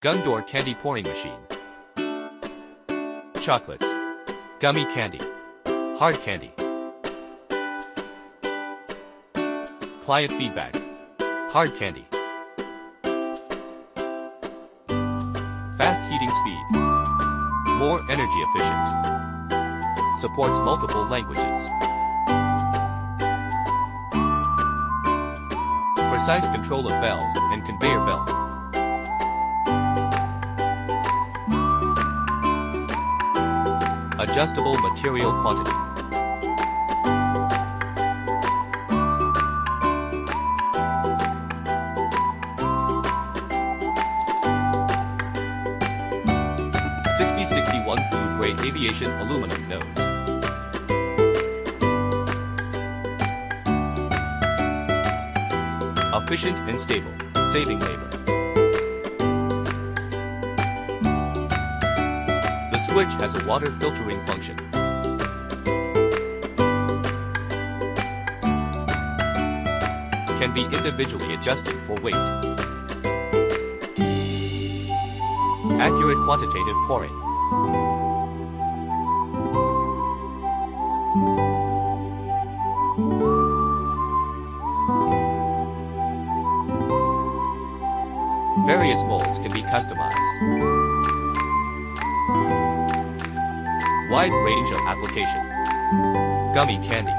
Gondor candy pouring machine. Chocolates. Gummy candy. Hard candy. Client feedback. Hard candy. Fast heating speed. More energy efficient. Supports multiple languages. Precise control of valves and conveyor belt. Adjustable material quantity. '6061 food grade aviation aluminum nose. Efficient and stable, saving labor. The switch has a water filtering function. Can be individually adjusted for weight. Accurate quantitative pouring. Various molds can be customized. Wide range of application. Gummy candy.